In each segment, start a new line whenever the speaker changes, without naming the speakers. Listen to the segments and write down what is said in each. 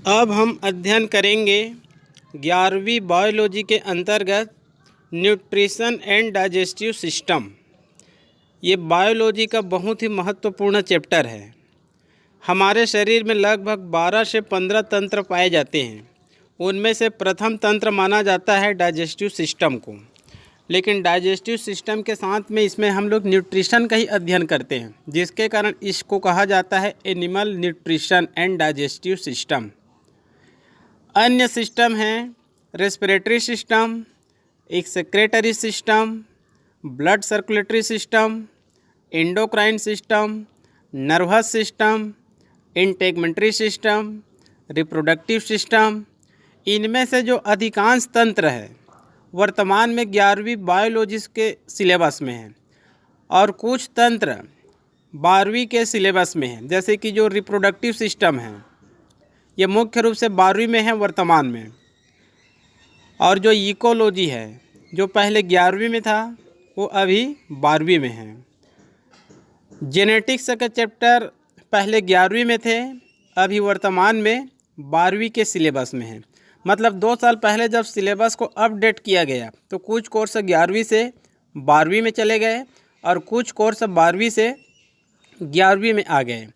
अब हम अध्ययन करेंगे 11वीं बायोलॉजी के अंतर्गत न्यूट्रिशन एंड डाइजेस्टिव सिस्टम। ये बायोलॉजी का बहुत ही महत्वपूर्ण चैप्टर है। हमारे शरीर में लगभग 12 से 15 तंत्र पाए जाते हैं। उनमें से प्रथम तंत्र माना जाता है डाइजेस्टिव सिस्टम को। लेकिन डाइजेस्टिव सिस्टम के साथ में इसमें हम लोग न्यूट्रिशन का ही अध्ययन करते हैं, जिसके कारण इसको कहा जाता है animal nutrition and digestive system. अन्य सिस्टम हैं respiratory system, excretory system, blood circulatory system, endocrine system, nervous system, integumentary system, reproductive system. इनमें से जो अधिकांश तंत्र है वर्तमान में 11वीं बायोलॉजी के सिलेबस में है और कुछ तंत्र 12वीं के सिलेबस में है। जैसे कि जो रिप्रोडक्टिव सिस्टम है ये मुख्य रूप से 12वीं में है वर्तमान में, और जो इकोलॉजी है जो पहले 11वीं में था वो अभी 12वीं में है। जेनेटिक्स का चैप्टर पहले 11वीं में थे, अभी वर्तमान में 12वीं के सिलेबस में है। मतलब 2 साल पहले जब सिलेबस को अपडेट किया गया तो कुछ कोर्स 11वीं से 12वीं में चले गए और कुछ कोर्स 12वीं से 11वीं में आ गए।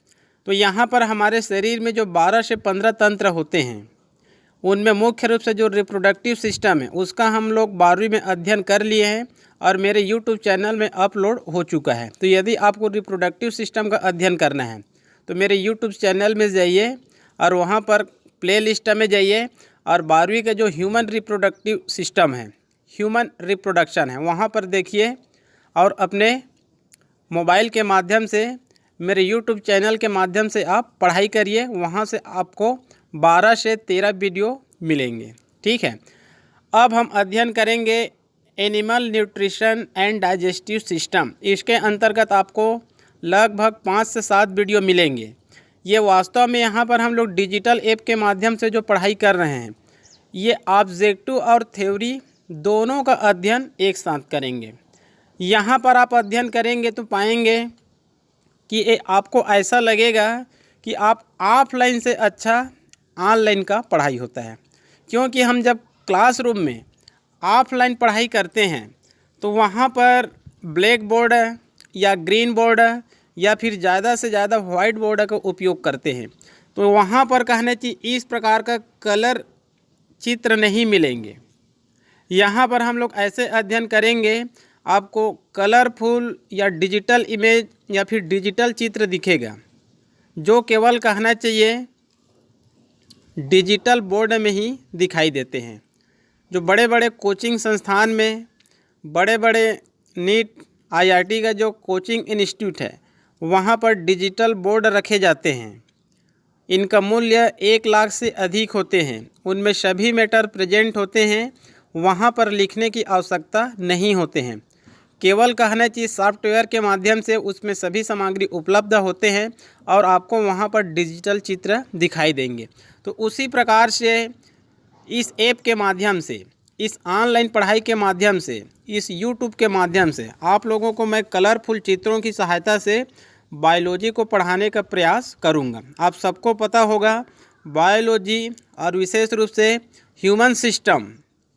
तो यहाँ पर हमारे शरीर में जो 12 से 15 तंत्र होते हैं उनमें मुख्य रूप से जो रिप्रोडक्टिव सिस्टम है उसका हम लोग 12वीं में अध्ययन कर लिए हैं और मेरे यूट्यूब चैनल में अपलोड हो चुका है। तो यदि आपको रिप्रोडक्टिव सिस्टम का अध्ययन करना है तो मेरे यूट्यूब चैनल में जाइए और वहाँ पर प्ले लिस्ट में जाइए और 12वीं का जो ह्यूमन रिप्रोडक्टिव सिस्टम है, ह्यूमन रिप्रोडक्शन है, वहाँ पर देखिए और अपने मोबाइल के माध्यम से मेरे यूट्यूब चैनल के माध्यम से आप पढ़ाई करिए। वहाँ से आपको 12 से 13 वीडियो मिलेंगे। ठीक है, अब हम अध्ययन करेंगे animal nutrition and digestive system. इसके अंतर्गत आपको लगभग 5 से 7 वीडियो मिलेंगे। ये वास्तव में यहाँ पर हम लोग डिजिटल ऐप के माध्यम से जो पढ़ाई कर रहे हैं ये ऑब्जेक्टिव और थ्योरी दोनों का अध्ययन एक साथ करेंगे। यहाँ पर आप अध्ययन करेंगे तो पाएंगे कि ये आपको ऐसा लगेगा कि आप ऑफलाइन से अच्छा ऑनलाइन का पढ़ाई होता है। क्योंकि हम जब क्लासरूम में ऑफलाइन पढ़ाई करते हैं तो वहाँ पर ब्लैक बोर्ड या ग्रीन बोर्ड या फिर ज़्यादा से ज़्यादा वाइट बोर्ड का उपयोग करते हैं। तो वहाँ पर कहने चाहिए इस प्रकार का कलर चित्र नहीं मिलेंगे। यहाँ पर हम लोग ऐसे अध्ययन करेंगे, आपको कलरफुल या डिजिटल इमेज या फिर डिजिटल चित्र दिखेगा जो केवल कहना चाहिए डिजिटल बोर्ड में ही दिखाई देते हैं। जो बड़े बड़े कोचिंग संस्थान में, बड़े बड़े नीट IIT का जो कोचिंग इंस्टीट्यूट है वहाँ पर डिजिटल बोर्ड रखे जाते हैं। इनका मूल्य 1 लाख से अधिक होते हैं। उनमें सभी मैटर प्रेजेंट होते हैं, वहाँ पर लिखने की आवश्यकता नहीं होते हैं। केवल कहना चाहिए सॉफ्टवेयर के माध्यम से उसमें सभी सामग्री उपलब्ध होते हैं और आपको वहाँ पर डिजिटल चित्र दिखाई देंगे। तो उसी प्रकार से इस ऐप के माध्यम से, इस ऑनलाइन पढ़ाई के माध्यम से, इस यूट्यूब के माध्यम से आप लोगों को मैं कलरफुल चित्रों की सहायता से बायोलॉजी को पढ़ाने का प्रयास करूँगा। आप सबको पता होगा बायोलॉजी और विशेष रूप से ह्यूमन सिस्टम,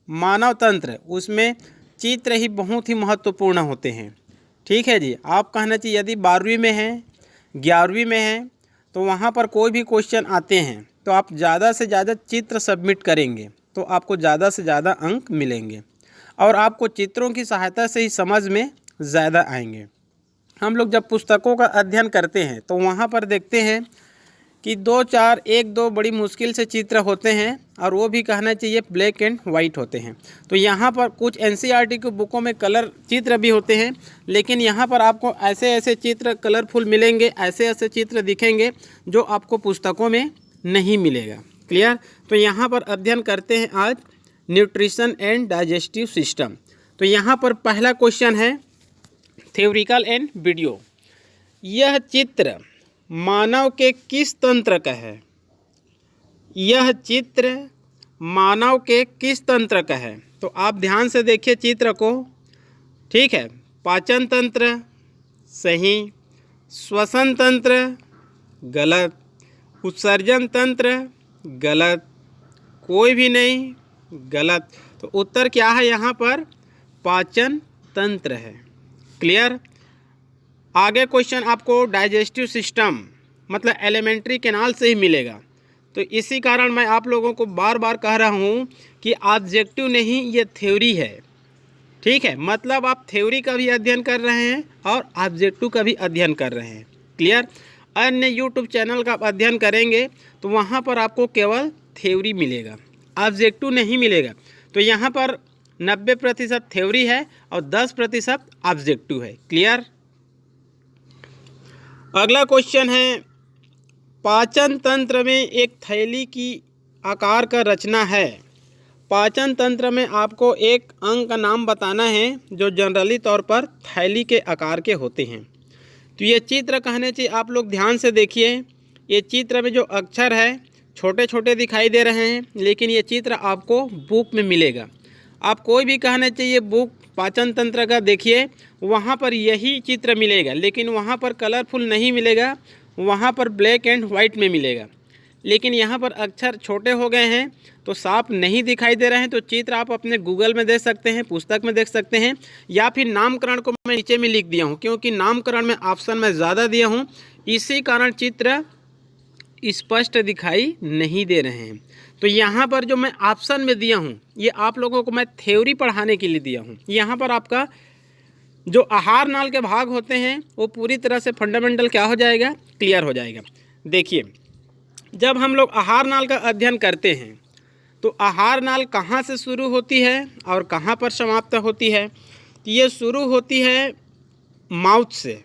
मानव तंत्र, उसमें चित्र ही बहुत ही महत्वपूर्ण होते हैं। ठीक है जी, आप कहना चाहिए यदि 12वीं में हैं, 11वीं में हैं तो वहाँ पर कोई भी क्वेश्चन आते हैं तो आप ज़्यादा से ज़्यादा चित्र सबमिट करेंगे तो आपको ज़्यादा से ज़्यादा अंक मिलेंगे और आपको चित्रों की सहायता से ही समझ में ज़्यादा आएंगे। हम लोग जब पुस्तकों का अध्ययन करते हैं तो वहाँ पर देखते हैं कि 1-2 बड़ी मुश्किल से चित्र होते हैं और वो भी कहना चाहिए ब्लैक एंड वाइट होते हैं। तो यहाँ पर कुछ NCERT की बुकों में कलर चित्र भी होते हैं, लेकिन यहाँ पर आपको ऐसे ऐसे चित्र कलरफुल मिलेंगे, ऐसे ऐसे चित्र दिखेंगे जो आपको पुस्तकों में नहीं मिलेगा। क्लियर? तो यहाँ पर अध्ययन करते हैं आज न्यूट्रिशन एंड डाइजेस्टिव सिस्टम। तो यहाँ पर पहला क्वेश्चन है थ्योरिकल एंड वीडियो। यह चित्र मानव के किस तंत्र का है? यह चित्र मानव के किस तंत्र का है? तो आप ध्यान से देखिए चित्र को। ठीक है, पाचन तंत्र सही, श्वसन तंत्र गलत, उत्सर्जन तंत्र गलत, कोई भी नहीं, गलत। तो उत्तर क्या है यहाँ पर? पाचन तंत्र है। क्लियर। आगे क्वेश्चन आपको डाइजेस्टिव सिस्टम मतलब एलिमेंट्री कैनाल से ही मिलेगा। तो इसी कारण मैं आप लोगों को बार बार कह रहा हूँ कि ऑब्जेक्टिव नहीं, ये थ्योरी है। ठीक है, मतलब आप थ्योरी का भी अध्ययन कर रहे हैं और ऑब्जेक्टिव का भी अध्ययन कर रहे हैं। क्लियर। अन्य यूट्यूब चैनल का आप अध्ययन करेंगे तो वहाँ पर आपको केवल थ्योरी मिलेगा, ऑब्जेक्टिव नहीं मिलेगा। तो यहाँ पर 90% थ्योरी है और 10% ऑब्जेक्टिव है। क्लियर। अगला क्वेश्चन है, पाचन तंत्र में एक थैली की आकार का रचना है। पाचन तंत्र में आपको एक अंग का नाम बताना है जो जनरली तौर पर थैली के आकार के होते हैं। तो ये चित्र कहने चाहिए, आप लोग ध्यान से देखिए। ये चित्र में जो अक्षर है छोटे छोटे दिखाई दे रहे हैं, लेकिन ये चित्र आपको बुक में मिलेगा। आप कोई भी कहना चाहिए बुक पाचन तंत्र का देखिए, वहाँ पर यही चित्र मिलेगा, लेकिन वहाँ पर कलरफुल नहीं मिलेगा, वहाँ पर ब्लैक एंड वाइट में मिलेगा। लेकिन यहाँ पर अक्षर छोटे हो गए हैं तो साफ नहीं दिखाई दे रहे हैं। तो चित्र आप अपने गूगल में देख सकते हैं, पुस्तक में देख सकते हैं, या फिर नामकरण को मैं नीचे में लिख दिया हूँ, क्योंकि नामकरण में ऑप्शन में ज़्यादा दिया हूँ, इसी कारण चित्र स्पष्ट दिखाई नहीं दे रहे हैं। तो यहाँ पर जो मैं ऑप्शन में दिया हूँ ये आप लोगों को मैं थ्योरी पढ़ाने के लिए दिया हूँ। यहाँ पर आपका जो आहार नाल के भाग होते हैं वो पूरी तरह से फंडामेंटल क्या हो जाएगा? क्लियर हो जाएगा। देखिए, जब हम लोग आहार नाल का अध्ययन करते हैं तो आहार नाल कहाँ से शुरू होती है और कहाँ पर समाप्त होती है? तो ये शुरू होती है माउथ से।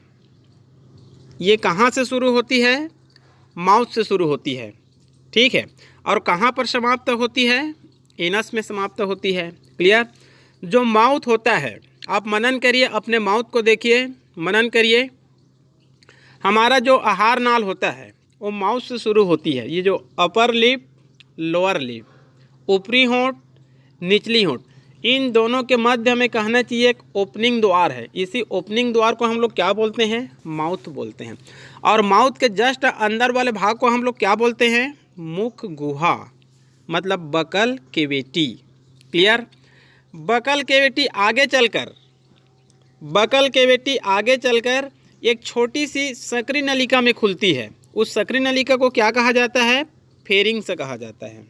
ये कहाँ से शुरू होती है? माउथ से शुरू होती है। ठीक है। और कहाँ पर समाप्त होती है? एनस में समाप्त होती है। क्लियर। जो माउथ होता है, आप मनन करिए, अपने माउथ को देखिए, मनन करिए। हमारा जो आहार नाल होता है वो माउथ से शुरू होती है। ये जो अपर लिप, लोअर लिप, ऊपरी होंठ, निचली होंठ, इन दोनों के मध्य में कहना चाहिए एक ओपनिंग द्वार है। इसी ओपनिंग द्वार को हम लोग क्या बोलते हैं? माउथ बोलते हैं। और माउथ के जस्ट अंदर वाले भाग को हम लोग क्या बोलते हैं? मुख गुहा, मतलब buccal cavity. Clear. Buccal cavity आगे चलकर एक छोटी सी सकरी नलिका में खुलती है। उस सकरी नलिका को क्या कहा जाता है? फेरिंग्स कहा जाता है।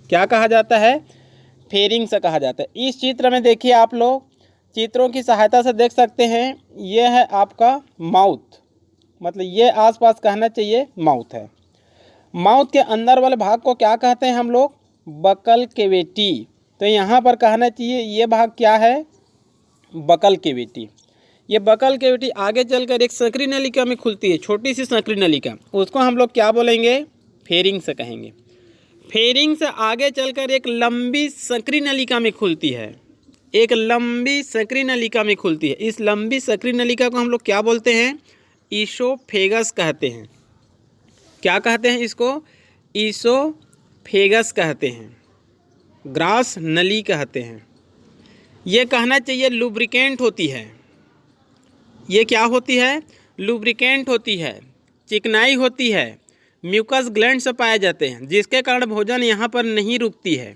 क्या कहा जाता है? फेरिंग्स कहा जाता है। इस चित्र में देखिए, आप लोग चित्रों की सहायता से देख सकते हैं। ये है आपका माउथ, मतलब ये आसपास कहना चाहिए माउथ है। माउथ के अंदर वाले भाग को क्या कहते हैं हम लोग? Buccal cavity. तो यहाँ पर कहना चाहिए ये भाग क्या है? Buccal cavity. ये बकल केविटी आगे चलकर एक सकरी नलिका में खुलती है, छोटी सी सकरी नलिका, उसको हम लोग क्या बोलेंगे? फेरिंग्स कहेंगे। फेरिंग से आगे चलकर एक लंबी सकरी नलिका में खुलती है, एक लंबी सकरी नलिका में खुलती है। इस लंबी सकरी नलिका को हम लोग क्या बोलते हैं? ईसोफेगस कहते हैं। क्या कहते हैं इसको? ईसोफेगस कहते हैं, ग्रास नली कहते हैं। ये कहना चाहिए लुब्रिकेंट होती है। ये क्या होती है? लुब्रिकेंट होती है, चिकनाई होती है, म्यूकस ग्लैंड से पाए जाते हैं, जिसके कारण भोजन यहाँ पर नहीं रुकती है।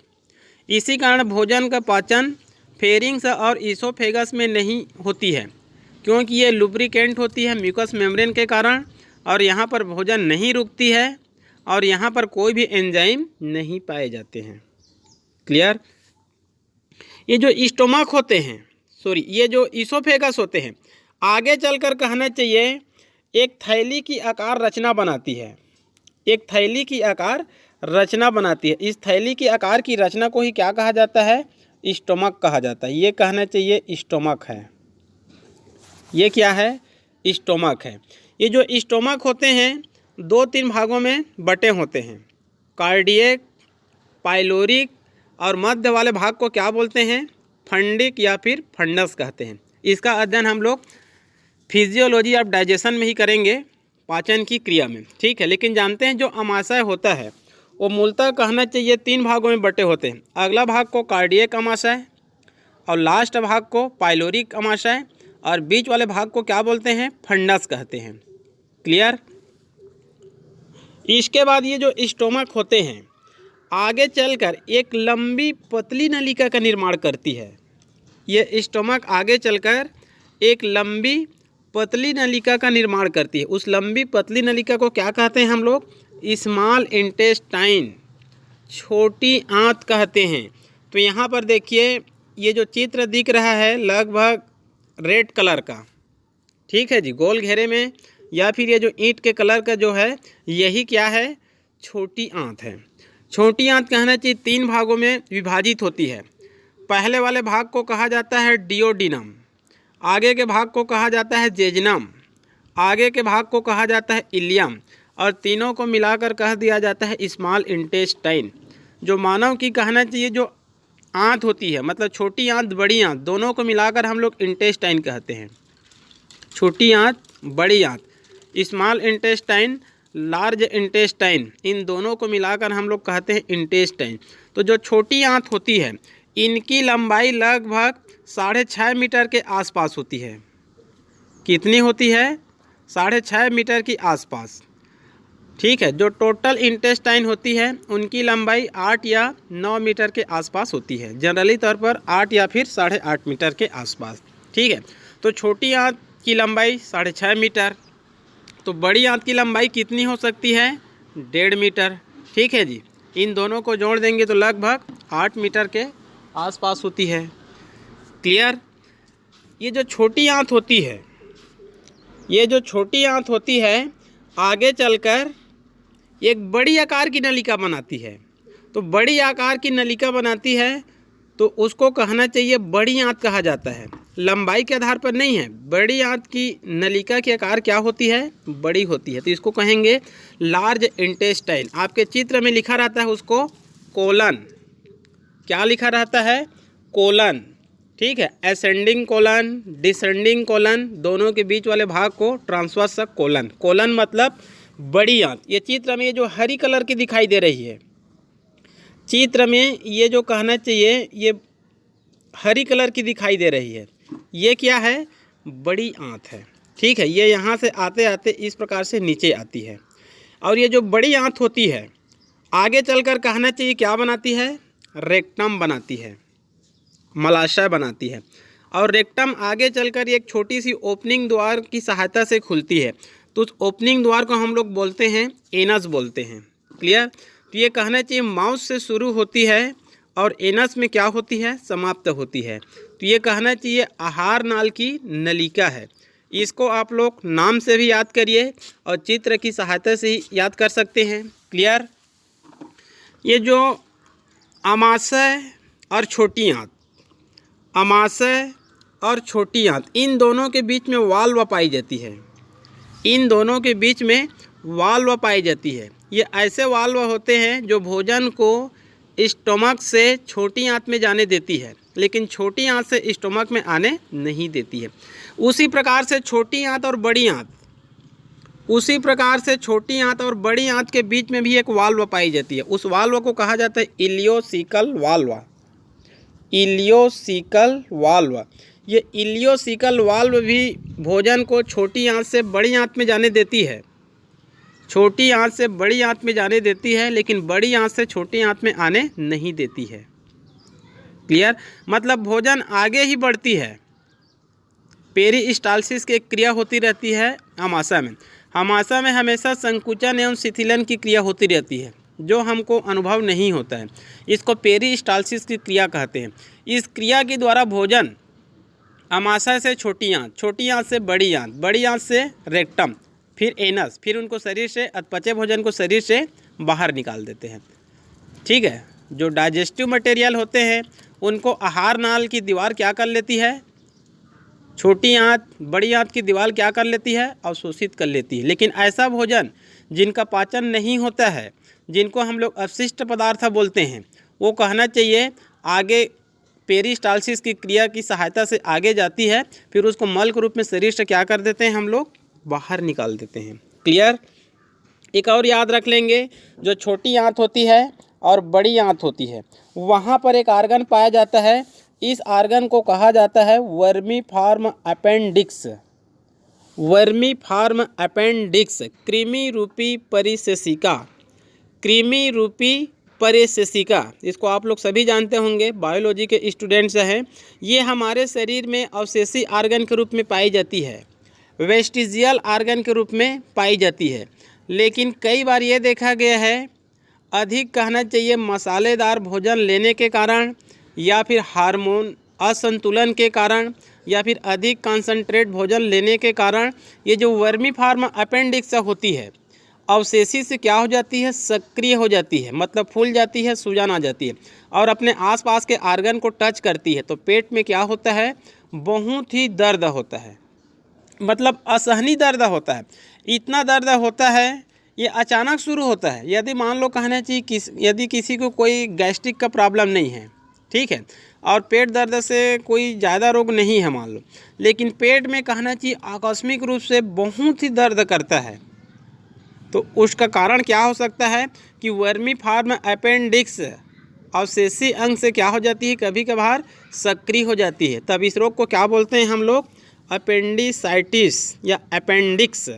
इसी कारण भोजन का पाचन फेरिंग्स और ईसोफेगस में नहीं होती है, क्योंकि ये लुब्रिकेंट होती है म्यूकस मेम्ब्रेन के कारण, और यहाँ पर भोजन नहीं रुकती है और यहाँ पर कोई भी एंजाइम नहीं पाए जाते हैं। क्लियर। ये जो स्टोमक होते हैं, ये जो ईसोफेगस होते हैं, आगे चलकर कहना चाहिए एक थैली की आकार रचना बनाती है। एक थैली की आकार रचना बनाती है। इस थैली की आकार की रचना को ही क्या कहा जाता है? स्टोमक कहा जाता है। ये कहना चाहिए स्टोमक है। ये क्या है? स्टोमक है। ये जो स्टोमक होते हैं 2-3 भागों में बटे होते हैं, कार्डियक, पाइलोरिक, और मध्य वाले भाग को क्या बोलते हैं? फंडिक या फिर फंडस कहते हैं। इसका अध्ययन हम लोग फिजियोलॉजी ऑफ डाइजेशन में ही करेंगे, पाचन की क्रिया में। ठीक है। लेकिन जानते हैं जो अमाशय होता है वो मूलतः कहना चाहिए 3 भागों में बटे होते हैं। अगला भाग को कार्डियक अमाशय, और लास्ट भाग को पाइलोरिक अमाशय, और बीच वाले भाग को क्या बोलते हैं? फंडस कहते हैं। क्लियर। इसके बाद ये जो स्टोमक होते हैं आगे चलकर एक लंबी पतली नलिका का निर्माण करती है। ये स्टोमक आगे चलकर एक लंबी पतली नलिका का निर्माण करती है। उस लंबी पतली नलिका को क्या कहते हैं हम लोग? स्मॉल इंटेस्टाइन, छोटी आंत कहते हैं। तो यहाँ पर देखिए, ये जो चित्र दिख रहा है लगभग रेड कलर का, ठीक है जी, गोल घेरे में, या फिर ये जो ईंट के कलर का जो है, यही क्या है? छोटी आंत है। छोटी आंत कहना चाहिए 3 भागों में विभाजित होती है। पहले वाले भाग को कहा जाता है डियोडिनम, आगे के भाग को कहा जाता है जेजनम, आगे के भाग को कहा जाता है इलियम, और तीनों को मिलाकर कह दिया जाता है स्मॉल इंटेस्टाइन। जो मानव की कहना चाहिए जो आंत होती है, मतलब छोटी आंत बड़ी आंत, दोनों को मिलाकर हम लोग इंटेस्टाइन कहते हैं। छोटी आंत बड़ी आंत, स्मॉल इंटेस्टाइन, लार्ज इंटेस्टाइन, इन दोनों को मिलाकर हम लोग कहते हैं इंटेस्टाइन। तो जो छोटी आंत होती है, इनकी लंबाई लगभग 6.5 मीटर के आसपास होती है। कितनी होती है? 6.5 मीटर के आसपास, ठीक है। जो टोटल इंटेस्टाइन होती है उनकी लंबाई 8 या 9 मीटर के आसपास होती है, जनरली तौर पर 8 या फिर 8.5 मीटर के आसपास, ठीक है। तो छोटी आंत की लंबाई 6.5 मीटर, तो बड़ी आंत की लंबाई कितनी हो सकती है? 1.5 मीटर, ठीक है जी। इन दोनों को जोड़ देंगे तो लगभग 8 मीटर के आसपास होती है। क्लियर? ये जो छोटी आंत होती है, ये जो छोटी आंत होती है आगे चलकर एक बड़ी आकार की नलिका बनाती है। तो बड़ी आकार की नलिका बनाती है तो उसको कहना चाहिए बड़ी आंत कहा जाता है। लंबाई के आधार पर नहीं है, बड़ी आंत की नलिका की आकार क्या होती है? बड़ी होती है, तो इसको कहेंगे लार्ज इंटेस्टाइन। आपके चित्र में लिखा रहता है उसको कोलन, क्या लिखा रहता है? कोलन, ठीक है। असेंडिंग कोलन, डिसेंडिंग कोलन, दोनों के बीच वाले भाग को ट्रांसवर्स कोलन। कोलन मतलब बड़ी आंत। ये चित्र में ये जो हरी कलर की दिखाई दे रही है, चित्र में ये जो कहना चाहिए ये हरी कलर की दिखाई दे रही है, ये क्या है? बड़ी आंत है, ठीक है। ये यहाँ से आते आते इस प्रकार से नीचे आती है, और ये जो बड़ी आंत होती है आगे चलकर कहना चाहिए क्या बनाती है? रेक्टम बनाती है, मलाशय बनाती है। और रेक्टम आगे चलकर एक छोटी सी ओपनिंग द्वार की सहायता से खुलती है, तो उस ओपनिंग द्वार को हम लोग बोलते हैं एनस बोलते हैं। क्लियर? तो ये कहना चाहिए माउथ से शुरू होती है और एनस में क्या होती है? समाप्त होती है। तो ये कहना चाहिए आहार नाल की नलिका है। इसको आप लोग नाम से भी याद करिए और चित्र की सहायता से ही याद कर सकते हैं। क्लियर? ये जो आमाशय और छोटी आंत, आमाशय और छोटी आंत, इन दोनों के बीच में वाल्व पाई जाती है। इन दोनों के बीच में वाल्व पाई जाती है। ये ऐसे वाल्व होते हैं जो भोजन को स्टोमक से छोटी आंत में जाने देती है, लेकिन छोटी आंत से स्टोमक में आने नहीं देती है। उसी प्रकार से छोटी आंत और बड़ी आंत, उसी प्रकार से छोटी आंत और बड़ी आंत के बीच में भी एक वाल्व पाई जाती है। उस वाल्व को कहा जाता है इलियोसिकल वाल्व। इलियोसिकल वाल्व, ये इलियोसिकल वाल्व भी भोजन को छोटी आंत से बड़ी आंत में जाने देती है। छोटी आंत से बड़ी आंत में जाने देती है, लेकिन बड़ी आंत से छोटी आंत में आने नहीं देती है। क्लियर? मतलब भोजन आगे ही बढ़ती है। पेरिस्टाल्सिस की एक क्रिया होती रहती है आमाशय में। आमाशय में हमेशा संकुचन एवं शिथिलन की क्रिया होती रहती है, जो हमको अनुभव नहीं होता है। इसको पेरिस्टाल्सिस की क्रिया कहते हैं। इस क्रिया के द्वारा भोजन आमाशय से छोटी आंत से बड़ी आंत से रेक्टम, फिर एनस, फिर उनको शरीर से अपचे भोजन को शरीर से बाहर निकाल देते हैं। ठीक है? जो डाइजेस्टिव मटेरियल होते हैं उनको आहार नाल की दीवार क्या कर लेती है? छोटी आंत बड़ी आंत की दीवार क्या कर लेती है? अवशोषित कर लेती है। लेकिन ऐसा भोजन जिनका पाचन नहीं होता है, जिनको हम लोग अपशिष्ट पदार्थ बोलते हैं, वो कहना चाहिए आगे पेरिस्टाल्सिस की क्रिया की सहायता से आगे जाती है, फिर उसको मल के रूप में शरीर से क्या कर देते हैं हम लोग? बाहर निकाल देते हैं। क्लियर? एक और याद रख लेंगे, जो छोटी आंत होती है और बड़ी आंत होती है, वहाँ पर एक आर्गन पाया जाता है। इस आर्गन को कहा जाता है वर्मीफॉर्म अपेंडिक्स। वर्मीफॉर्म अपेंडिक्स, कृमि रूपी परिशेषिका, कृमि रूपी परेसेसिका, इसको आप लोग सभी जानते होंगे, बायोलॉजी के स्टूडेंट्स हैं। ये हमारे शरीर में अवशेषी आर्गन के रूप में पाई जाती है, वेस्टिजियल आर्गन के रूप में पाई जाती है। लेकिन कई बार ये देखा गया है, अधिक कहना चाहिए मसालेदार भोजन लेने के कारण, या फिर हार्मोन असंतुलन के कारण, या फिर अधिक कंसंट्रेट भोजन लेने के कारण ये जो वर्मीफॉर्म अपेंडिक्स होती है, अवशेषी से क्या हो जाती है, सक्रिय हो जाती है, मतलब फूल जाती है, सूजन आ जाती है और अपने आसपास के आर्गन को टच करती है। तो पेट में क्या होता है, बहुत ही दर्द होता है, मतलब असहनीय दर्द होता है। इतना दर्द होता है, ये अचानक शुरू होता है। यदि मान लो कहना चाहिए यदि किसी को कोई गैस्ट्रिक का प्रॉब्लम नहीं है, ठीक है, और पेट दर्द से कोई ज़्यादा रोग नहीं है मान लो, लेकिन पेट में कहना चाहिए आकस्मिक रूप से बहुत ही दर्द करता है, तो उसका कारण क्या हो सकता है कि वर्मीफॉर्म अपेंडिक्स अवशेषी अंग से क्या हो जाती है, कभी कभार सक्रिय हो जाती है। तब इस रोग को क्या बोलते हैं हम लोग, अपेंडिसाइटिस या अपेंडिक्स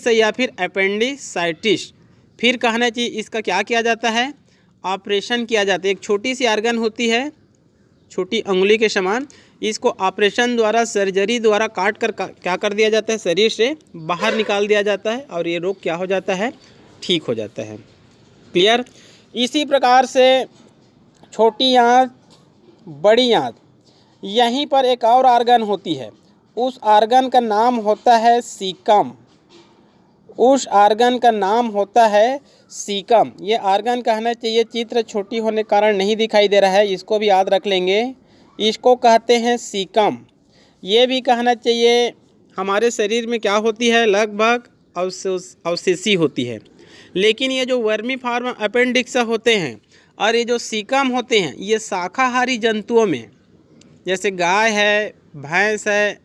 या फिर अपेंडिसाइटिस। फिर कहना चाहिए इसका क्या किया जाता है, ऑपरेशन किया जाता है। एक छोटी सी आर्गन होती है, छोटी अंगुली के समान, इसको ऑपरेशन द्वारा, सर्जरी द्वारा काट कर क्या कर दिया जाता है, शरीर से बाहर निकाल दिया जाता है और ये रोग क्या हो जाता है, ठीक हो जाता है। क्लियर। इसी प्रकार से छोटी आंत, बड़ी आंत, यहीं पर एक और आर्गन होती है, उस आर्गन का नाम होता है सीकम। उस आर्गन का नाम होता है सीकम। ये आर्गन कहना चाहिए, चित्र छोटी होने के कारण नहीं दिखाई दे रहा है, इसको भी याद रख लेंगे, इसको कहते हैं सीकम। ये भी कहना चाहिए हमारे शरीर में क्या होती है, लगभग अवशेषी होती है। लेकिन ये जो वर्मीफॉर्म अपेंडिक्स होते हैं और ये जो सीकम होते हैं, ये शाकाहारी जंतुओं में, जैसे गाय है, भैंस है,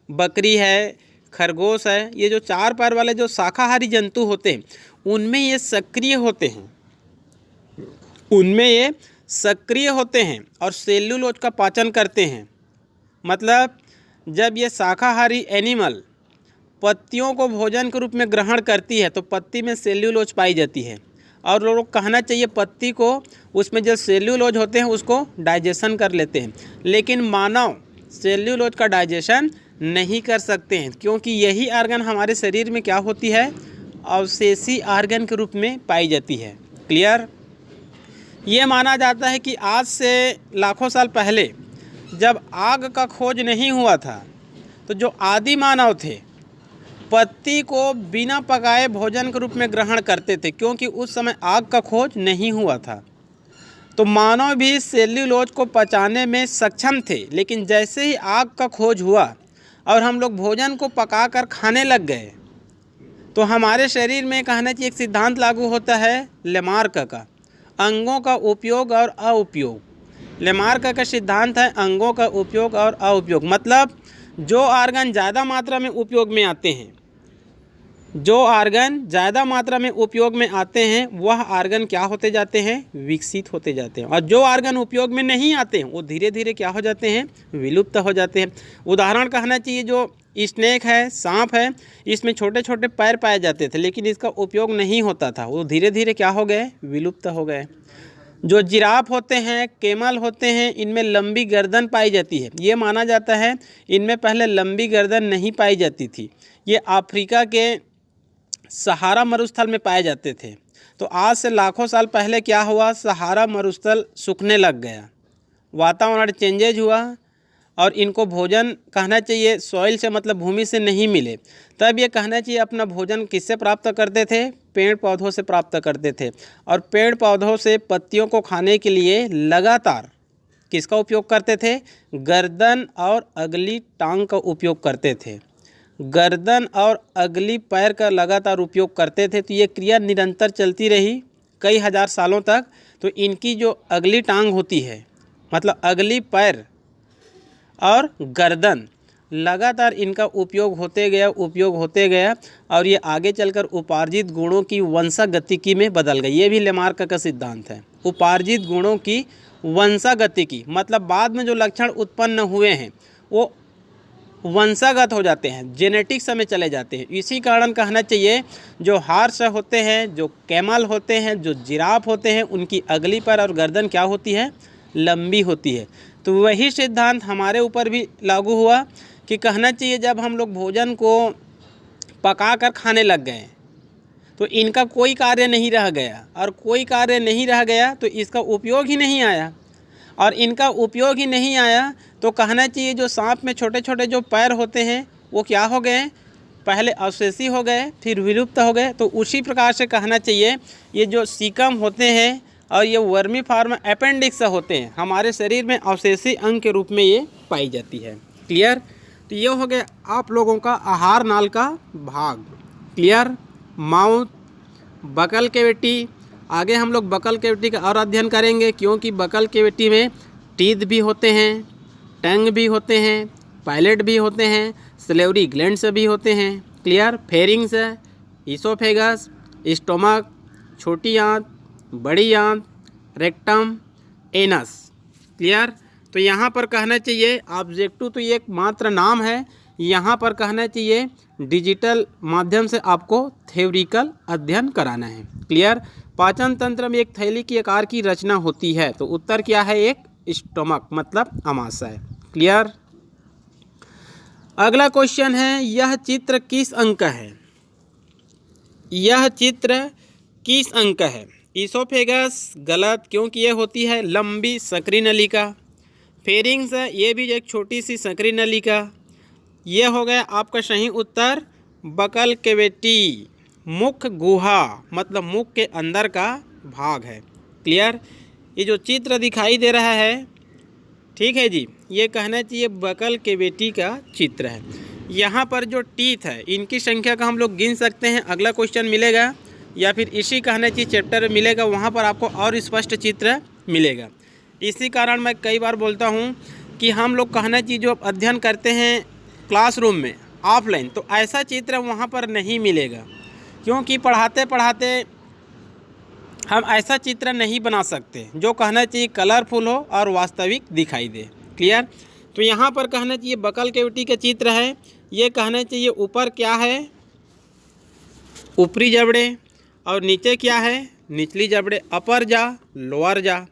बकरी है, खरगोश है, ये जो चार पैर वाले जो शाकाहारी जंतु होते हैं, उनमें ये सक्रिय होते हैं, उनमें ये सक्रिय होते हैं और सेल्यूलोज का पाचन करते हैं। मतलब जब ये शाकाहारी एनिमल पत्तियों को भोजन के रूप में ग्रहण करती है तो पत्ती में सेल्यूलोज पाई जाती है, और लोग कहना चाहिए पत्ती को, उसमें जो सेल्यूलोज होते हैं उसको डाइजेशन कर लेते हैं। लेकिन मानव सेल्यूलोज का डाइजेशन नहीं कर सकते हैं, क्योंकि यही आर्गन हमारे शरीर में क्या होती है, अवशेषी आर्गन के रूप में पाई जाती है। क्लियर। ये माना जाता है कि आज से लाखों साल पहले जब आग का खोज नहीं हुआ था, तो जो आदि मानव थे पत्ती को बिना पकाए भोजन के रूप में ग्रहण करते थे, क्योंकि उस समय आग का खोज नहीं हुआ था। तो मानव भी सेल्यूलोज को पचाने में सक्षम थे, लेकिन जैसे ही आग का खोज हुआ और हम लोग भोजन को पकाकर खाने लग गए, तो हमारे शरीर में कहना चाहिए एक सिद्धांत लागू होता है लेमार्क का, अंगों का उपयोग और अउपयोग। लेमार्क का सिद्धांत है अंगों का उपयोग और अउपयोग, मतलब जो आर्गन ज़्यादा मात्रा में उपयोग में आते हैं, जो आर्गन ज़्यादा मात्रा में उपयोग में आते हैं वह आर्गन क्या होते जाते हैं, विकसित होते जाते हैं, और जो आर्गन उपयोग में नहीं आते हैं वो धीरे धीरे क्या हो जाते हैं, विलुप्त हो जाते हैं। उदाहरण कहना चाहिए जो स्नेक है, सांप है, इसमें छोटे छोटे पैर पाए जाते थे, लेकिन इसका उपयोग नहीं होता था, वो धीरे धीरे क्या हो गए, विलुप्त हो गए। जो जिराफ होते हैं, केमल होते हैं, इनमें लंबी गर्दन पाई जाती है। ये माना जाता है इनमें पहले लंबी गर्दन नहीं पाई जाती थी, ये अफ्रीका के सहारा मरुस्थल में पाए जाते थे। तो आज से लाखों साल पहले क्या हुआ, सहारा मरुस्थल सूखने लग गया, वातावरण चेंजेज हुआ और इनको भोजन कहना चाहिए सॉइल से, मतलब भूमि से नहीं मिले। तब ये कहना चाहिए अपना भोजन किससे प्राप्त करते थे, पेड़ पौधों से प्राप्त करते थे, और पेड़ पौधों से पत्तियों को खाने के लिए लगातार किसका उपयोग करते थे, गर्दन और अगली टांग का उपयोग करते थे, गर्दन और अगली पैर का लगातार उपयोग करते थे। तो ये क्रिया निरंतर चलती रही कई हजार सालों तक। तो इनकी जो अगली टांग होती है, मतलब अगली पैर और गर्दन, लगातार इनका उपयोग होते गया और ये आगे चलकर उपार्जित गुणों की वंशागतिकी में बदल गई। ये भी लेमार्क का सिद्धांत है, उपार्जित गुणों की वंशागतिकी, मतलब बाद में जो लक्षण उत्पन्न हुए हैं वो वंशागत हो जाते हैं, जेनेटिक्स में चले जाते हैं। इसी कारण कहना चाहिए जो हार्स होते हैं, जो कैमल होते हैं, जो जिराफ होते हैं, उनकी अगली पर और गर्दन क्या होती है, लंबी होती है। तो वही सिद्धांत हमारे ऊपर भी लागू हुआ कि कहना चाहिए जब हम लोग भोजन को पका कर खाने लग गए तो इनका कोई कार्य नहीं रह गया, और कोई कार्य नहीं रह गया तो इसका उपयोग ही नहीं आया, और इनका उपयोग ही नहीं आया तो कहना चाहिए जो सांप में छोटे छोटे जो पैर होते हैं वो क्या हो गए, पहले अवशेषी हो गए, फिर विलुप्त हो गए। तो उसी प्रकार से कहना चाहिए ये जो सीकम होते हैं और ये वर्मी फार्म अपेंडिक्स होते हैं, हमारे शरीर में अवशेषी अंग के रूप में ये पाई जाती है। क्लियर। तो ये हो गया आप लोगों का आहार नाल का भाग। क्लियर। माउथ, बकल कैविटी, आगे हम लोग बकल कैविटी का और अध्ययन करेंगे, क्योंकि बकल कैविटी में टीथ भी होते हैं, टंग भी होते हैं, पायलेट भी होते हैं, सलेवरी ग्लैंड्स भी होते हैं। क्लियर। फेरिंग्स है, इसोफेगस, स्टोमक, छोटी आंत, बड़ी आंत, रेक्टम, एनस। क्लियर। तो यहाँ पर कहना चाहिए ऑब्जेक्टिव तो ये एक मात्र नाम है, यहाँ पर कहना चाहिए डिजिटल माध्यम से आपको थ्योरिकल अध्ययन कराना है। क्लियर। पाचन तंत्र में एक थैली की आकार की रचना होती है, तो उत्तर क्या है, एक स्टोमक मतलब आमाशय। क्लियर। अगला क्वेश्चन है, यह चित्र किस अंक का है, यह चित्र किस अंक का है। इसोफेगस गलत, क्योंकि ये होती है लंबी संकरी नलिका। फेरिंग्स है, ये भी एक छोटी सी संकरी नलिका। ये हो गया आपका सही उत्तर बकल कैविटी, मुख गुहा मतलब मुख के अंदर का भाग है। क्लियर। ये जो चित्र दिखाई दे रहा है, ठीक है जी, ये कहना चाहिए बकल कैविटी का चित्र है। यहाँ पर जो टीथ है इनकी संख्या का हम लोग गिन सकते हैं, अगला क्वेश्चन मिलेगा या फिर इसी कहना चाहिए चैप्टर में मिलेगा, वहाँ पर आपको और स्पष्ट चित्र मिलेगा। इसी कारण मैं कई बार बोलता हूँ कि हम लोग कहना चाहिए जो अध्ययन करते हैं क्लासरूम में ऑफलाइन, तो ऐसा चित्र वहाँ पर नहीं मिलेगा, क्योंकि पढ़ाते पढ़ाते हम ऐसा चित्र नहीं बना सकते जो कहना चाहिए कलरफुल हो और वास्तविक दिखाई दे। क्लियर। तो यहाँ पर कहना चाहिए बकल कैविटी का चित्र है, ये कहना चाहिए ऊपर क्या है, ऊपरी जबड़े, और नीचे क्या है, निचली जबड़े, अपर जा लोअर जा।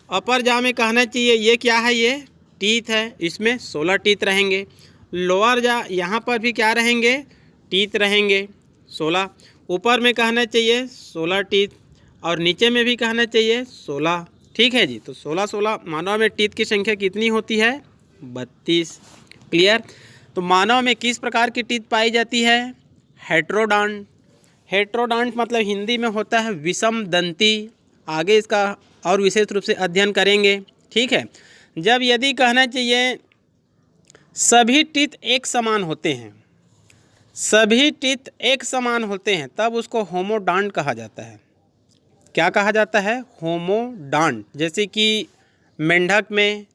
अपर जा में कहना चाहिए ये क्या है, ये टीथ है, इसमें 16 टीथ रहेंगे। लोअर जा यहाँ पर भी क्या रहेंगे, टीथ रहेंगे 16। ऊपर में कहना चाहिए 16 टीथ और नीचे में भी कहना चाहिए 16। ठीक है जी। तो 16 मानव में टीथ की संख्या कितनी होती है, 32। क्लियर। तो मानव में किस प्रकार की टीथ पाई जाती है, हेट्रोडॉन्ट। हेट्रोडॉन्ट मतलब हिंदी में होता है विषम दंती। आगे इसका और विशेष रूप से अध्ययन करेंगे। ठीक है। जब यदि कहना चाहिए सभी टीथ एक समान होते हैं, सभी टीथ एक समान होते हैं, तब उसको होमोडॉन्ट कहा जाता है। क्या कहा जाता है, होमोडॉन्ट। जैसे कि मेंढक में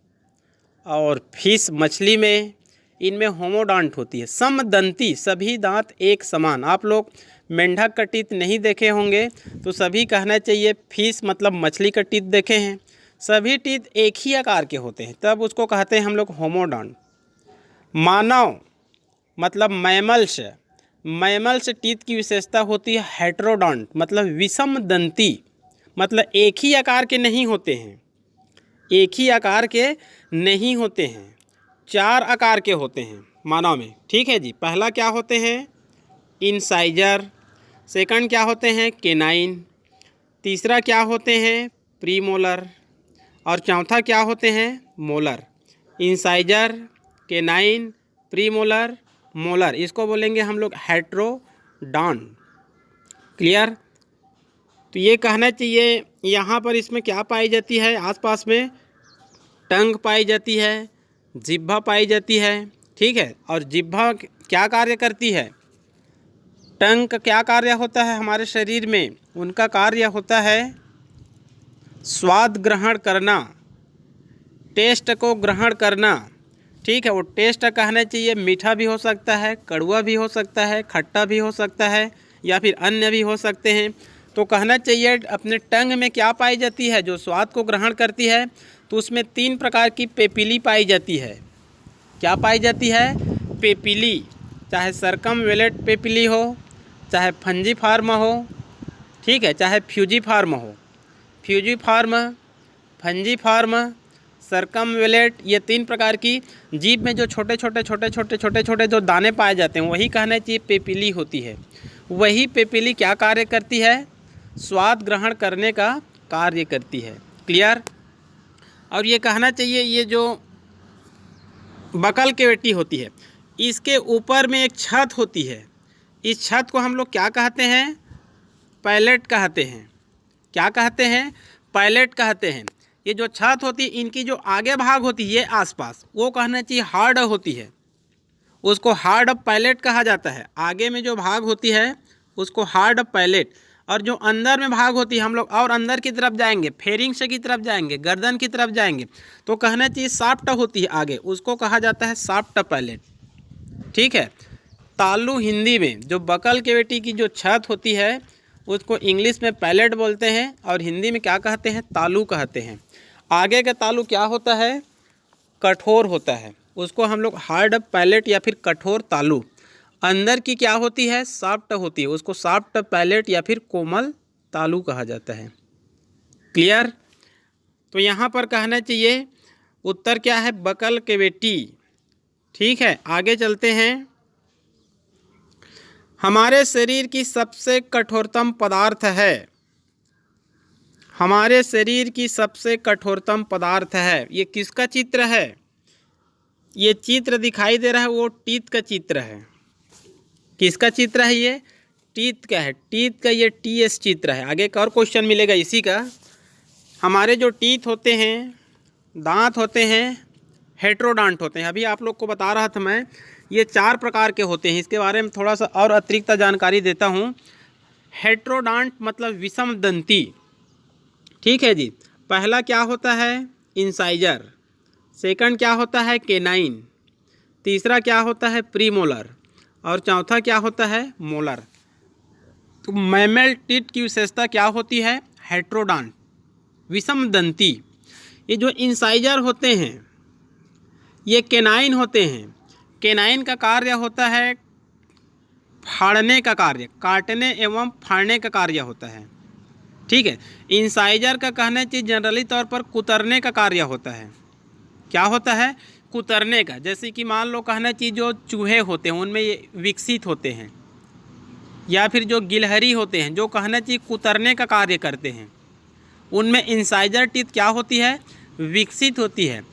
और फिश मछली में, इनमें होमोडॉन्ट होती है। समदंती, सभी दांत एक समान। आप लोग मेंढक का टीथ नहीं देखे होंगे, तो सभी कहना चाहिए फिश मतलब मछली का टीथ देखे हैं, सभी टीथ एक ही आकार के होते हैं, तब उसको कहते हैं हम लोग होमोडॉन्ट। मानव मतलब मैमल्स, मैमल्स टीथ की विशेषता होती है हेट्रोडॉन्ट मतलब विषम दंती, मतलब एक ही आकार के नहीं होते हैं, एक ही आकार के नहीं होते हैं, 4 आकार के होते हैं मानव में। ठीक है जी। पहला क्या होते हैं, इंसाइजर। सेकंड क्या होते हैं, केनाइन। तीसरा क्या होते हैं, प्रीमोलर। और चौथा क्या होते हैं, molar. Incisor, canine, premolar, molar, इसको बोलेंगे हम लोग हेट्रोडॉन्ट। क्लियर। तो ये कहना चाहिए यहाँ पर इसमें क्या पाई जाती है, आसपास में टंग पाई जाती है, जिह्वा पाई जाती है। ठीक है। और जिह्वा क्या कार्य करती है, टंग का क्या कार्य होता है हमारे शरीर में, उनका कार्य होता है स्वाद ग्रहण करना, टेस्ट को ग्रहण करना। ठीक है। वो टेस्ट कहना चाहिए मीठा भी हो सकता है, कड़वा भी हो सकता है, खट्टा भी हो सकता है, या फिर अन्य भी हो सकते हैं। तो कहना चाहिए अपने टंग में क्या पाई जाती है, जो स्वाद को ग्रहण करती है, तो उसमें 3 प्रकार की पेपिली पाई जाती है। क्या पाई जाती है, पेपिली, चाहे सर्कमवेलेट पेपिली हो, चाहे फंजीफार्म हो, ठीक है, चाहे फ्यूजीफार्म हो। फ्यूजीफार्म, फंजीफार्म, सर्कमवेलेट, ये 3 प्रकार की जीभ में जो छोटे छोटे जो दाने पाए जाते हैं वही कहना चाहिए पेपिली होती है। वही पेपिली क्या कार्य करती है? स्वाद ग्रहण करने का कार्य करती है। क्लियर? और ये कहना चाहिए ये जो बकल कैविटी होती है इसके ऊपर में एक छत होती है। इस छत को हम लोग क्या कहते हैं? पैलेट कहते हैं। क्या कहते हैं? पैलेट कहते हैं। ये जो छत होती है इनकी जो आगे भाग होती है ये आसपास, वो कहना चाहिए हार्ड होती है, उसको हार्ड पैलेट कहा जाता है। आगे में जो भाग होती है उसको हार्ड पैलेट, और जो अंदर में भाग होती है हम लोग और अंदर की तरफ जाएंगे, फेरिंग्स की तरफ जाएंगे, गर्दन की तरफ जाएंगे तो कहना चाहिए सॉफ्ट होती है आगे, उसको कहा जाता है सॉफ्ट पैलेट। ठीक है। तालू हिंदी में जो बकल कैविटी की जो छत होती है उसको इंग्लिश में पैलेट बोलते हैं और हिंदी में क्या कहते हैं? तालू कहते हैं। आगे का तालू क्या होता है? कठोर होता है, उसको हम लोग हार्ड पैलेट या फिर कठोर तालू। अंदर की क्या होती है? सॉफ्ट होती है, उसको सॉफ्ट पैलेट या फिर कोमल तालू कहा जाता है। क्लियर? तो यहाँ पर कहना चाहिए उत्तर क्या है? Buccal cavity. ठीक है, आगे चलते हैं। हमारे शरीर की सबसे कठोरतम पदार्थ है, हमारे शरीर की सबसे कठोरतम पदार्थ है, ये किसका चित्र है? ये चित्र दिखाई दे रहा है वो टीथ का चित्र है। किसका चित्र है ये? टीथ का है। टीथ का ये TS चित्र है। आगे एक और क्वेश्चन मिलेगा इसी का। हमारे जो टीथ होते हैं, दांत होते हैं, हेट्रोडॉन्ट होते हैं। अभी आप लोग को बता रहा था मैं, ये 4 प्रकार के होते हैं। इसके बारे में थोड़ा सा और अतिरिक्त जानकारी देता हूँ। हेट्रोडॉन्ट मतलब विषम दंती। ठीक है जी। पहला क्या होता है? इंसाइजर। सेकंड क्या होता है? केनाइन। तीसरा क्या होता है? प्रीमोलर। और चौथा क्या होता है? मोलर। तो मैमल टीथ की विशेषता क्या होती है? हेट्रोडॉन्ट, विषम दंती। ये जो इंसाइजर होते हैं ये केनाइन होते हैं। केनाइन का कार्य होता है फाड़ने का कार्य, काटने एवं फाड़ने का कार्य होता है। ठीक है। इंसाइजर का कहना चाहिए जनरली तौर पर कुतरने का कार्य होता है। क्या होता है? कुतरने का। जैसे कि मान लो कहना चाहिए जो चूहे होते हैं उनमें ये विकसित होते हैं, या फिर जो गिलहरी होते हैं जो कहना चाहिए कुतरने का कार्य करते हैं, उनमें इंसाइजर टीथ क्या होती है? विकसित होती है।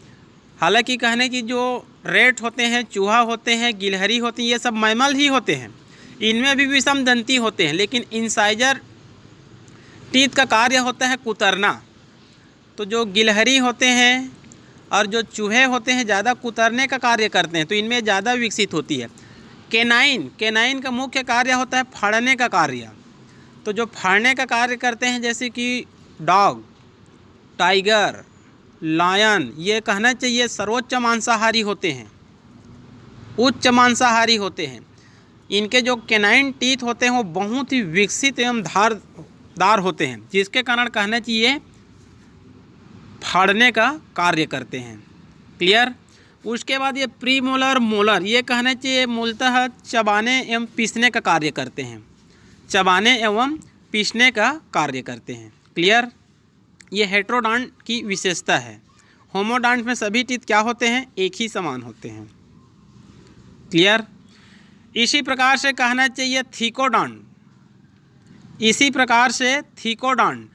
हालांकि कहने की जो रेट होते हैं, चूहा होते हैं, गिलहरी होती हैं, ये सब मैमल ही होते हैं, इनमें भी विषम दंती होते हैं, लेकिन इंसाइजर टीथ का कार्य होता है कुतरना। तो जो गिलहरी होते हैं और जो चूहे होते हैं ज़्यादा कुतरने का कार्य करते हैं, तो इनमें ज़्यादा विकसित होती है। केनाइन का मुख्य कार्य होता है फाड़ने का कार्य। तो जो फाड़ने का कार्य करते हैं जैसे कि डॉग, टाइगर, लायन, ये कहना चाहिए सर्वोच्च मांसाहारी होते हैं, उच्च मांसाहारी होते हैं। इनके जो केनाइन टीथ होते हैं वो बहुत ही विकसित एवं धारदार होते हैं, जिसके कारण कहना चाहिए फाड़ने का कार्य करते हैं। क्लियर? उसके बाद ये प्रीमोलर, मोलर, ये कहना चाहिए मूलतः चबाने एवं पीसने का कार्य करते हैं, चबाने एवं पीसने का कार्य करते हैं। क्लियर? ये हेट्रोडॉन्ट की विशेषता है। होमोडॉन्ट में सभी टीथ क्या होते हैं? एक ही समान होते हैं। क्लियर? इसी प्रकार से कहना चाहिए थीकोडॉन्ट। इसी प्रकार से थीकोडॉन्ट,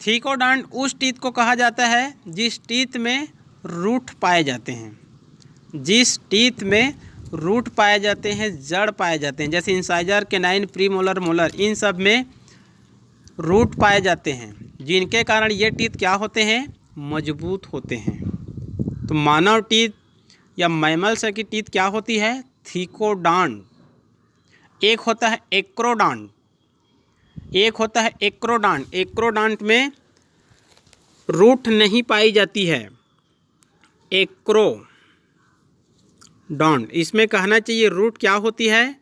थीकोडॉन्ट उस टीथ को कहा जाता है जिस टीथ में रूट पाए जाते हैं, जिस टीथ में रूट पाए जाते हैं, जड़ पाए जाते हैं। जैसे इंसाइजर, केनाइन, प्रीमोलर, मोलर, इन सब में रूट पाए जाते हैं, जिनके कारण ये टीथ क्या होते हैं? मजबूत होते हैं। तो मानव टीथ या मैमल्स की टीथ क्या होती है? थीकोडॉन्ट। एक होता है एक्रोडॉन्ट, एक होता है एक्रोडॉन्ट। एक्रोडॉन्ट में रूट नहीं पाई जाती है, एक्रोडॉन्ट। इसमें कहना चाहिए रूट क्या होती है?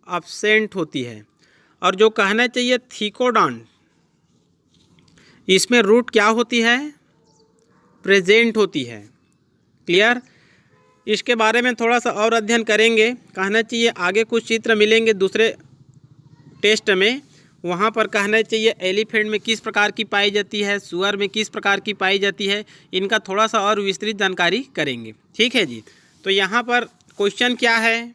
एब्सेंट होती है। और जो कहना चाहिए थीकोडॉन्ट, इसमें रूट क्या होती है? प्रेजेंट होती है। क्लियर? इसके बारे में थोड़ा सा और अध्ययन करेंगे। कहना चाहिए आगे कुछ चित्र मिलेंगे दूसरे टेस्ट में, वहाँ पर कहना चाहिए एलिफेंट में किस प्रकार की पाई जाती है, सुअर में किस प्रकार की पाई जाती है, इनका थोड़ा सा और विस्तृत जानकारी करेंगे। ठीक है जी। तो यहाँ पर क्वेश्चन क्या है,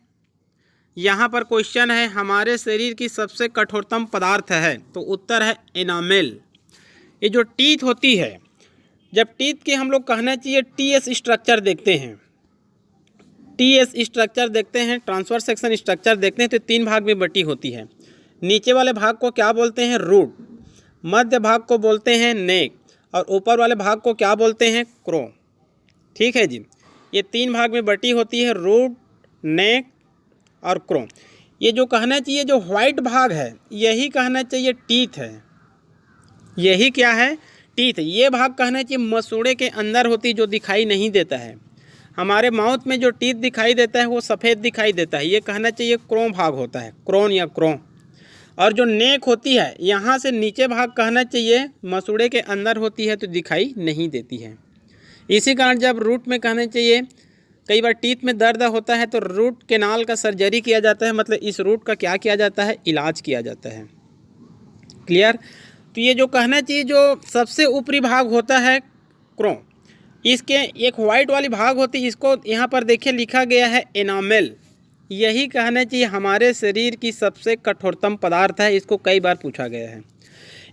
यहाँ पर क्वेश्चन है हमारे शरीर की सबसे कठोरतम पदार्थ है, तो उत्तर है एनामेल। ये जो टीथ होती है, जब टीथ के हम लोग कहना चाहिए टीएस स्ट्रक्चर देखते हैं, टीएस स्ट्रक्चर देखते हैं, ट्रांसवर्स सेक्शन स्ट्रक्चर देखते हैं, तो 3 भाग में बटी होती है। नीचे वाले भाग को क्या बोलते हैं, रूट, मध्य भाग को बोलते हैं नेक, और ऊपर वाले भाग को क्या बोलते हैं, क्रो। ठीक है जी। ये 3 भाग में बटी होती है, रूट, नेक और क्रो। ये जो कहना चाहिए जो वाइट भाग है, यही कहना चाहिए टीथ है। यही क्या है, टीथ। ये भाग कहना चाहिए मसूड़े के अंदर होती, जो दिखाई नहीं देता है। हमारे माउथ में जो टीथ दिखाई देता है वो सफ़ेद दिखाई देता है, ये कहना चाहिए क्रो भाग होता है, क्रोन या क्रो। और जो नेक होती है, यहाँ से नीचे भाग कहना चाहिए मसूड़े के अंदर होती है, तो दिखाई नहीं देती है। इसी कारण जब रूट में कहना चाहिए कई बार टीथ में दर्द होता है, तो रूट कैनाल का सर्जरी किया जाता है, मतलब इस रूट का क्या किया जाता है, इलाज किया जाता है। क्लियर। तो ये जो कहना चाहिए जो सबसे ऊपरी भाग होता है क्रो, इसके एक वाइट वाली भाग होती है, इसको यहाँ पर देखिए लिखा गया है एनामेल। यही कहना चाहिए हमारे शरीर की सबसे कठोरतम पदार्थ है, इसको कई बार पूछा गया है।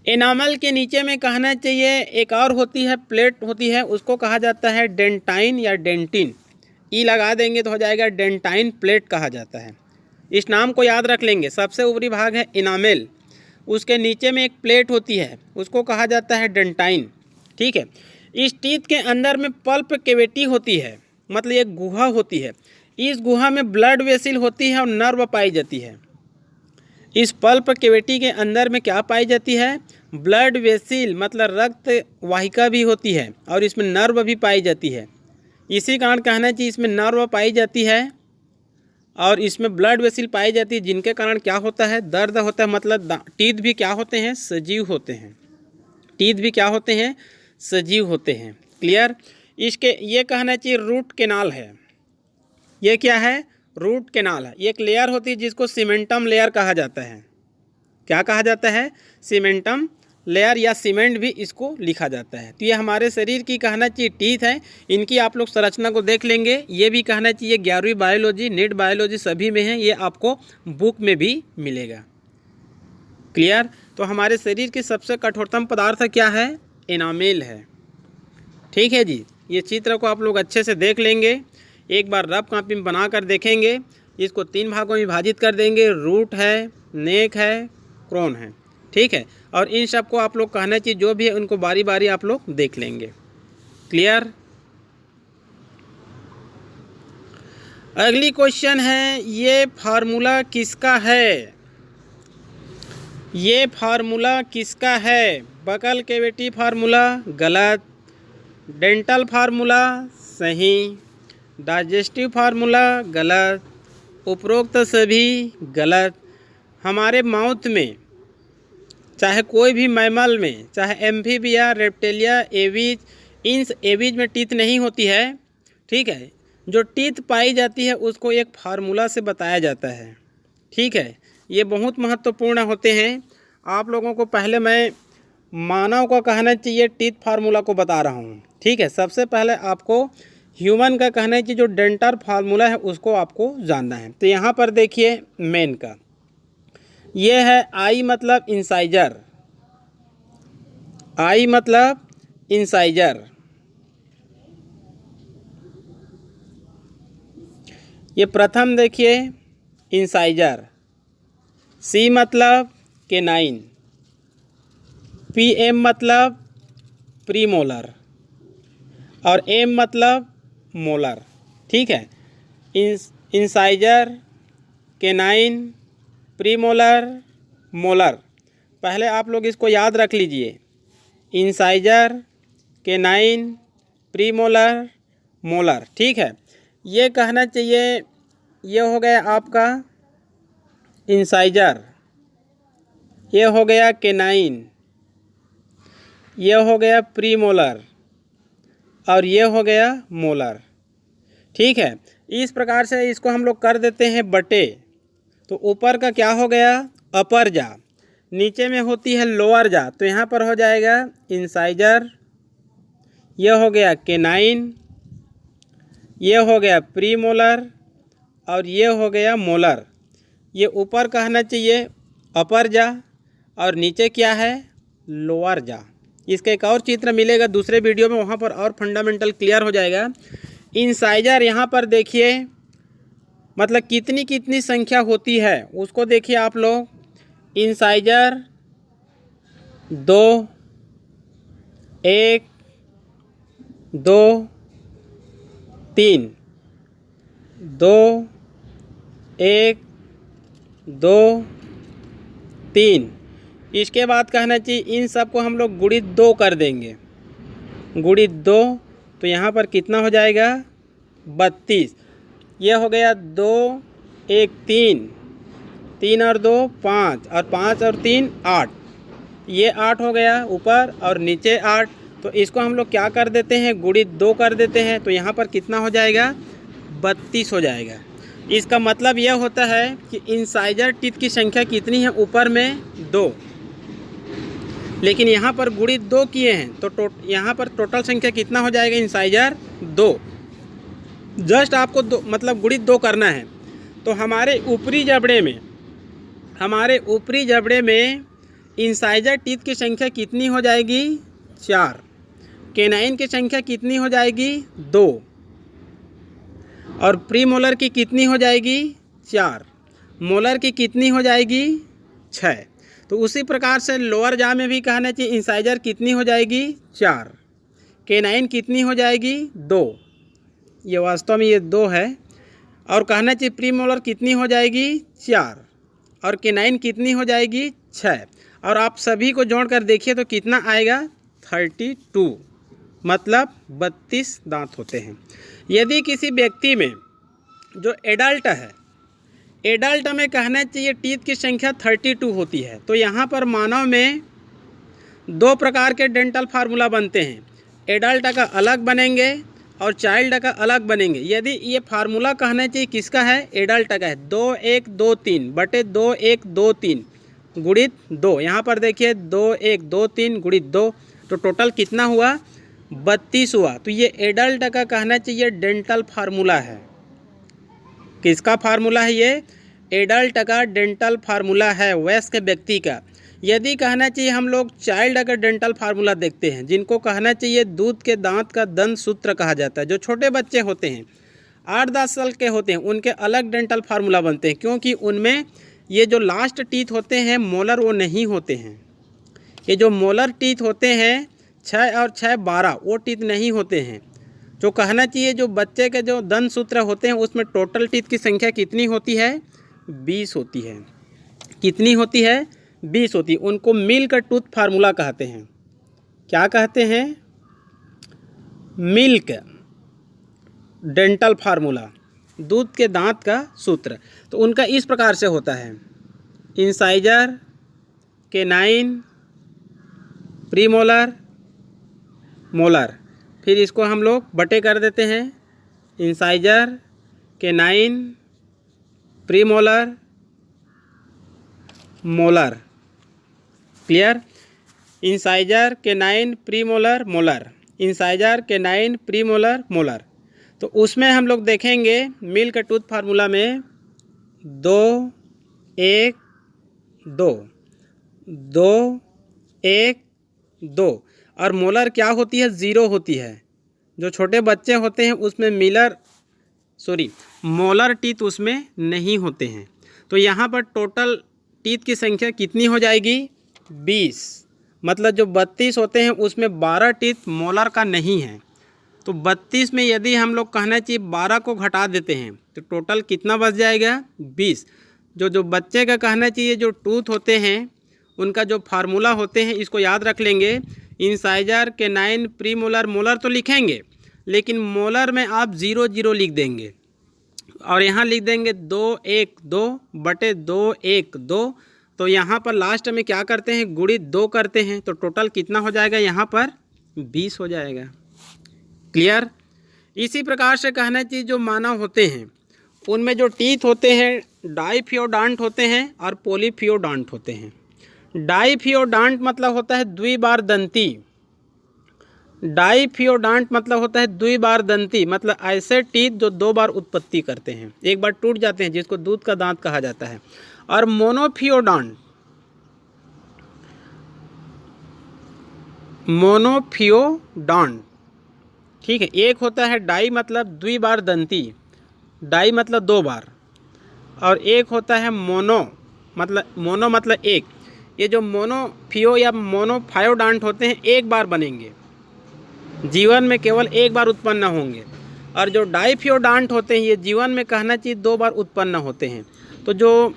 एनामल के नीचे में कहना चाहिए एक और होती है, प्लेट होती है, उसको कहा जाता है डेंटाइन या डेंटिन। ई लगा देंगे तो हो जाएगा डेंटाइन प्लेट कहा जाता है। इस नाम को याद रख लेंगे। सबसे ऊपरी भाग है एनामेल, उसके नीचे में एक प्लेट होती है, उसको कहा जाता है डेंटाइन। ठीक है। इस टीथ के अंदर में पल्प कैविटी होती है, मतलब एक गुहा होती है। इस गुहा में ब्लड वेसिल होती है और नर्व पाई जाती है। इस पल्प कैविटी के अंदर में क्या पाई जाती है, ब्लड वेसिल, मतलब रक्त वाहिका भी होती है, और इसमें नर्व भी पाई जाती है। इसी कारण कहना चाहिए इसमें नर्व पाई जाती है और इसमें ब्लड वेसिल पाई जाती है, जिनके कारण क्या होता है, दर्द होता है। मतलब टीथ भी क्या होते हैं, सजीव होते हैं। टीथ भी क्या होते हैं, सजीव होते हैं। क्लियर। इसके ये कहना चाहिए रूट कैनाल है। ये क्या है, रूट कैनाल है। एक लेयर होती है जिसको सीमेंटम लेयर कहा जाता है। क्या कहा जाता है, सीमेंटम लेयर, या सीमेंट भी इसको लिखा जाता है। तो ये हमारे शरीर की कहना चाहिए टीथ है। इनकी आप लोग संरचना को देख लेंगे। ये भी कहना चाहिए 11वीं बायोलॉजी, नीट बायोलॉजी सभी में है, ये आपको बुक में भी मिलेगा। क्लियर। तो हमारे शरीर की सबसे कठोरतम पदार्थ क्या है, एनामेल है। ठीक है जी। ये चित्र को आप लोग अच्छे से देख लेंगे, एक बार रफ कॉपी में बना कर देखेंगे। इसको 3 भागों में विभाजित कर देंगे, रूट है, नेक है, क्रोन है। ठीक है। और इन सब को आप लोग कहना चाहिए जो भी है उनको बारी बारी आप लोग देख लेंगे। क्लियर। अगली क्वेश्चन है, ये फार्मूला किसका है, ये फार्मूला किसका है। बकल कैविटी फार्मूला गलत, डेंटल फार्मूला सही, डाइजेस्टिव फार्मूला गलत, उपरोक्त सभी गलत। हमारे माउथ में, चाहे कोई भी मैमल में, चाहे एम्फीबिया, रेप्टिलिया, एवीज, इन एवीज में टीथ नहीं होती है। ठीक है। जो टीथ पाई जाती है उसको एक फार्मूला से बताया जाता है। ठीक है। ये बहुत महत्वपूर्ण होते हैं। आप लोगों को पहले मैं मानव का कहना चाहिए टीथ फार्मूला को बता रहा हूँ। ठीक है। सबसे पहले आपको ह्यूमन का कहना चाहिए जो डेंटल फार्मूला है उसको आपको जानना है। तो यहाँ पर देखिए मेन का ये है, आई मतलब इंसाइजर, आई मतलब इंसाइजर। ये प्रथम देखिए इंसाइजर। सी मतलब केनाइन, पी एम मतलब प्रीमोलर, और एम मतलब मोलर। ठीक है। Incisor, canine, premolar, molar. पहले आप लोग इसको याद रख लीजिए, इंसाइजर, केनाइन, प्रीमोलर, मोलर। ठीक है। ये कहना चाहिए, ये हो गया आपका इंसाइजर, ये हो गया केनाइन, ये हो गया प्रीमोलर, और ये हो गया मोलर। ठीक है। इस प्रकार से इसको हम लोग कर देते हैं बटे। तो ऊपर का क्या हो गया, अपर जा, नीचे में होती है लोअर जा, तो यहाँ पर हो जाएगा इंसाइजर, यह हो गया केनाइन, ये हो गया प्रीमोलर और ये हो गया मोलर। ये ऊपर कहना चाहिए अपर जा और नीचे क्या है, लोअर जा। इसका एक और चित्र मिलेगा दूसरे वीडियो में, वहाँ पर और फंडामेंटल क्लियर हो जाएगा। इंसाइजर यहाँ पर देखिए, मतलब कितनी कितनी संख्या होती है उसको देखिए आप लोग। इंसाइजर 2, 1, 2, 3, 2, 1, 2, 3। इसके बाद कहना चाहिए इन सब को हम लोग गुणित 2 कर देंगे, गुणित 2, तो यहाँ पर कितना हो जाएगा 32। ये हो गया 2, 1, 3, 3 और 2 5 और 5 और 3 8, ये 8 हो गया ऊपर और नीचे 8। तो इसको हम लोग क्या कर देते हैं, गुणित 2 कर देते हैं, तो यहाँ पर कितना हो जाएगा 32 हो जाएगा। इसका मतलब यह होता है कि इंसाइजर टीथ की संख्या कितनी है, ऊपर में 2, लेकिन यहाँ पर गुणित 2 किए हैं, तो यहाँ पर टोटल संख्या कितना हो जाएगा, इंसाइजर 2। जस्ट आपको मतलब गुणित 2 करना है। तो हमारे ऊपरी जबड़े में इंसाइजर टीथ की संख्या कितनी हो जाएगी, 4। केनाइन की संख्या कितनी हो जाएगी, 2। और प्रीमोलर की कितनी हो जाएगी, 4। मोलर की कितनी हो जाएगी, 6। तो उसी प्रकार से लोअर जा में भी कहना चाहिए इंसाइजर कितनी हो जाएगी, 4। केनाइन कितनी हो जाएगी, 2। ये वास्तव में ये 2 है। और कहना चाहिए प्रीमोलर कितनी हो जाएगी, 4। और केनाइन कितनी हो जाएगी, 6। और आप सभी को जोड़कर देखिए तो कितना आएगा, 32, मतलब 32 दांत होते हैं। यदि किसी व्यक्ति में जो एडल्ट है, एडल्ट में कहना चाहिए टीथ की संख्या 32 होती है, तो यहाँ पर मानव में 2 प्रकार के डेंटल फार्मूला बनते हैं। एडल्ट का अलग बनेंगे और चाइल्ड का अलग बनेंगे। यदि ये फार्मूला कहना चाहिए किसका है, एडल्ट का है, 2, 1, 2, 3 बटे 2, 1, 2, 3 गुणित 2। यहाँ पर देखिए 2, 1, 2, 3 गुणित 2, तो टोटल कितना हुआ, 32 हुआ। तो ये एडल्ट का कहना चाहिए डेंटल फार्मूला है। किसका फार्मूला है ये, एडल्ट का डेंटल फार्मूला है, वयस्क व्यक्ति का। यदि कहना चाहिए हम लोग चाइल्ड का डेंटल फार्मूला देखते हैं, जिनको कहना चाहिए दूध के दांत का दंत सूत्र कहा जाता है। जो छोटे बच्चे होते हैं 8-10 साल के होते हैं, उनके अलग डेंटल फार्मूला बनते हैं, क्योंकि उनमें ये जो लास्ट टीथ होते हैं मोलर वो नहीं होते हैं। ये जो मोलर टीथ होते हैं 6 और 6 12, वो टीथ नहीं होते हैं। जो कहना चाहिए जो बच्चे के जो दंत सूत्र होते हैं उसमें टोटल टीथ की संख्या कितनी होती है, 20 होती है। कितनी होती है, 20 होती है। उनको मिल्क टूथ फार्मूला कहते हैं। क्या कहते हैं, मिल्क डेंटल फार्मूला, दूध के दांत का सूत्र। तो उनका इस प्रकार से होता है, इंसाइजर, केनाइन, प्रीमोलर, मोलर। फिर इसको हम लोग बटे कर देते हैं, incisor, canine, premolar, molar. Clear, incisor, canine, premolar, molar, incisor, canine, premolar, molar. तो उसमें हम लोग देखेंगे मिल्क टूथ फार्मूला में 2, 1, 2, 2, 1, 2। और मोलर क्या होती है, 0 होती है। जो छोटे बच्चे होते हैं उसमें मोलर टीथ उसमें नहीं होते हैं। तो यहाँ पर टोटल टीथ की संख्या कितनी हो जाएगी, 20। मतलब जो 32 होते हैं उसमें 12 टीथ मोलर का नहीं है। तो 32 में यदि हम लोग कहना चाहिए 12 को घटा देते हैं तो टोटल कितना बच जाएगा, 20। जो बच्चे का कहना चाहिए जो टूथ होते हैं उनका जो फार्मूला होते हैं इसको याद रख लेंगे। इंसाइजर, केनाइन, प्रीमोलर, मोलर तो लिखेंगे, लेकिन मोलर में आप 0, 0 लिख देंगे और यहाँ लिख देंगे 2, 1, 2 बटे 2, 1, 2। तो यहाँ पर लास्ट में क्या करते हैं, गुणित 2 करते हैं, तो टोटल कितना हो जाएगा, यहाँ पर 20 हो जाएगा। क्लियर। इसी प्रकार से कहना चाहिए जो मानव होते हैं उनमें जो टीथ होते हैं डाइफियोडांट होते हैं और पॉलीफियोडांट होते हैं। डाइफियोडांट मतलब होता है द्विबार दंती। डाइफियोडांट मतलब होता है द्विबार दंती, मतलब ऐसे टीथ जो दो बार उत्पत्ति करते हैं, एक बार टूट जाते हैं, जिसको दूध का दांत कहा जाता है। और मोनोफियोडांट, मोनोफियोडांट, ठीक है, एक होता है डाई मतलब द्विबार दंती, डाई मतलब दो बार, और एक होता है मोनो मतलब एक। ये जो मोनोफियो या मोनोफायोडांट होते हैं एक बार बनेंगे, जीवन में केवल एक बार उत्पन्न होंगे। और जो डाइफियोडांट होते हैं ये जीवन में कहना चाहिए दो बार उत्पन्न होते हैं। तो जो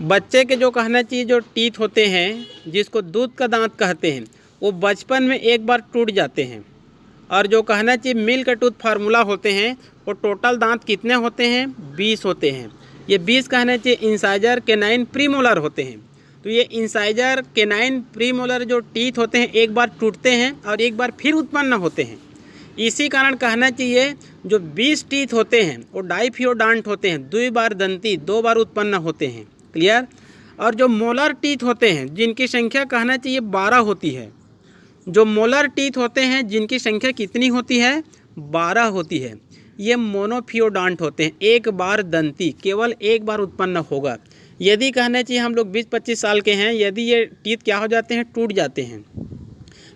बच्चे के जो कहना चाहिए जो टीथ होते हैं जिसको दूध का दांत कहते हैं वो बचपन में एक बार टूट जाते हैं। और जो कहना चाहिए मिल्क टूथ फार्मूला होते हैं वो टोटल दांत कितने होते हैं, 20 होते हैं। ये 20 कहना चाहिए इंसाइजर केनाइन प्रीमोलर होते हैं। तो ये इंसाइजर केनाइन प्रीमोलर जो टीथ होते हैं एक बार टूटते हैं और एक बार फिर उत्पन्न होते हैं। इसी कारण कहना चाहिए जो 20 टीथ होते हैं वो डाइफियोडांट होते हैं, द्विबार दंती, दो बार उत्पन्न होते हैं। क्लियर। और जो मोलर टीथ होते हैं जिनकी संख्या कहना चाहिए 12 होती है। जो मोलर टीथ होते हैं जिनकी संख्या कितनी होती है, 12 होती है, ये मोनोफियोडांट होते हैं, एक बार दंती, केवल एक बार उत्पन्न होगा। यदि कहना चाहिए हम लोग 20-25 साल के हैं, यदि ये टीथ क्या हो जाते हैं, टूट जाते हैं,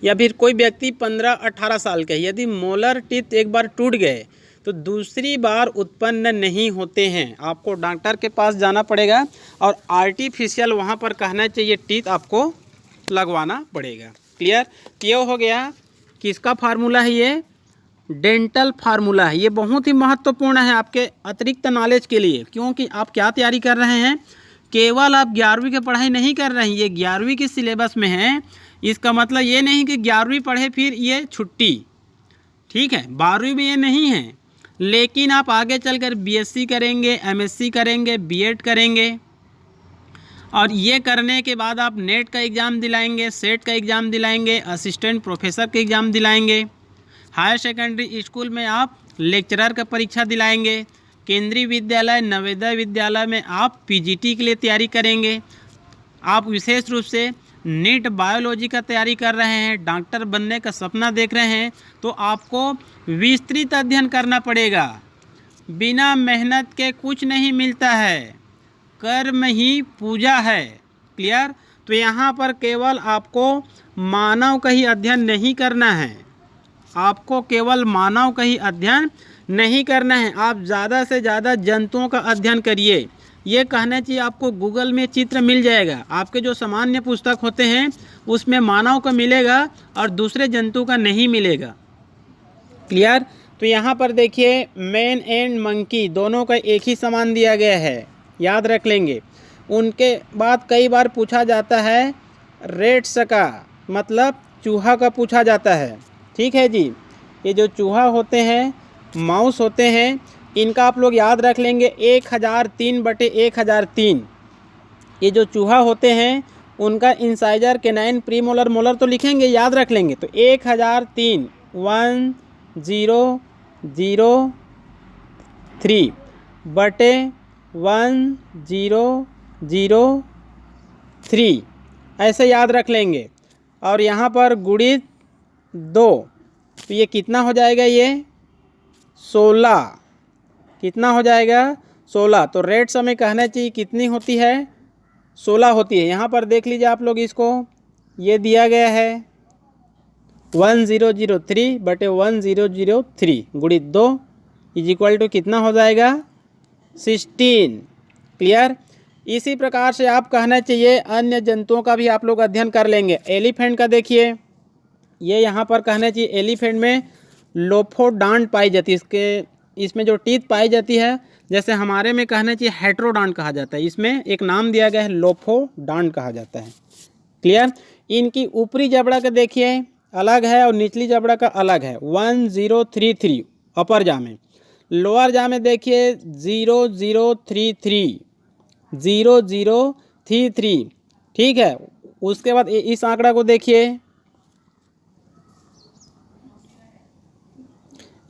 या फिर कोई व्यक्ति 15-18 साल के, यदि मोलर टीथ एक बार टूट गए तो दूसरी बार उत्पन्न नहीं होते हैं। आपको डॉक्टर के पास जाना पड़ेगा और आर्टिफिशियल वहाँ पर कहना चाहिए टीथ आपको लगवाना पड़ेगा। क्लियर। ये हो गया किसका फार्मूला है, ये डेंटल फार्मूला है। ये बहुत ही महत्वपूर्ण है आपके अतिरिक्त नॉलेज के लिए, क्योंकि आप क्या तैयारी कर रहे हैं, केवल आप 11वीं की पढ़ाई नहीं कर रहे हैं, ये 11वीं के सिलेबस में है। इसका मतलब ये नहीं कि 11वीं पढ़े फिर ये छुट्टी, ठीक है, 12वीं में ये नहीं है। लेकिन आप आगे चलकर बीएससी करेंगे, एमएससी करेंगे, बीएड करेंगे, और ये करने के बाद आप नेट का एग्ज़ाम दिलाएंगे, सेट का एग्ज़ाम दिलाएंगे, असिस्टेंट प्रोफेसर का एग्ज़ाम दिलाएंगे, हायर सेकेंडरी स्कूल में आप लेक्चरर का परीक्षा दिलाएंगे, केंद्रीय विद्यालय, नवोदय विद्यालय में आप पीजीटी के लिए तैयारी करेंगे। आप विशेष रूप से नीट बायोलॉजी का तैयारी कर रहे हैं, डॉक्टर बनने का सपना देख रहे हैं, तो आपको विस्तृत अध्ययन करना पड़ेगा। बिना मेहनत के कुछ नहीं मिलता है, कर्म ही पूजा है। क्लियर। तो यहाँ पर केवल आपको मानव का ही अध्ययन नहीं करना है, आपको केवल मानव का ही अध्ययन नहीं करना है, आप ज़्यादा से ज़्यादा जंतुओं का अध्ययन करिए। ये कहना चाहिए आपको गूगल में चित्र मिल जाएगा, आपके जो सामान्य पुस्तक होते हैं उसमें मानव का मिलेगा और दूसरे जंतु का नहीं मिलेगा। क्लियर। तो यहाँ पर देखिए मैन एंड मंकी दोनों का एक ही समान दिया गया है, याद रख लेंगे। उनके बाद कई बार पूछा जाता है रेट्स का, मतलब चूहा का पूछा जाता है, ठीक है जी। ये जो चूहा होते हैं, माउस होते हैं, इनका आप लोग याद रख लेंगे 1003/1003। ये जो चूहा होते हैं उनका इंसाइजर केनाइन प्रीमोलर मोलर तो लिखेंगे, याद रख लेंगे। तो 1003 1003/1003 ऐसे याद रख लेंगे। और यहाँ पर गुणित 2, तो ये कितना हो जाएगा, ये 16, कितना हो जाएगा, 16। तो रेट्स हमें कहना चाहिए कितनी होती है, 16 होती है। यहाँ पर देख लीजिए आप लोग, इसको ये दिया गया है 1003/1003 गुणित 2 इक्वल टू कितना हो जाएगा, 16। क्लियर। इसी प्रकार से आप कहना चाहिए अन्य जंतुओं का भी आप लोग अध्ययन कर लेंगे। एलिफेंट का देखिए, ये यहाँ पर कहना चाहिए एलिफेंट में लोफोडांट पाई जाती है, इसमें जो टीथ पाई जाती है, जैसे हमारे में कहना चाहिए हेट्रोडांट कहा जाता है, इसमें एक नाम दिया गया है लोफोडांट कहा जाता है। क्लियर। इनकी ऊपरी जबड़ा का देखिए अलग है और निचली जबड़ा का अलग है, 1033 अपर जा में, लोअर जा में देखिए 0033, ठीक है। उसके बाद इस आंकड़ा को देखिए,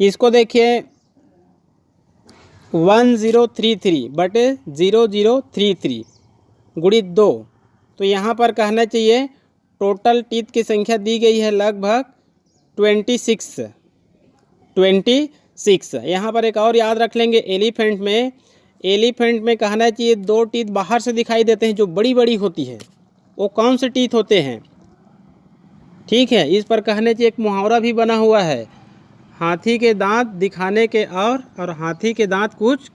इसको देखिए 1033 बटे 0033 गुणित 2। तो यहाँ पर कहना चाहिए टोटल टीथ की संख्या दी गई है लगभग 26। यहाँ पर एक और याद रख लेंगे, एलिफेंट में कहना चाहिए 2 टीथ बाहर से दिखाई देते हैं जो बड़ी बड़ी होती है, वो कौन से टीथ होते हैं? ठीक है, इस पर कहने चाहिए एक मुहावरा भी बना हुआ है, हाथी के दांत दिखाने के और हाथी के दांत कुछ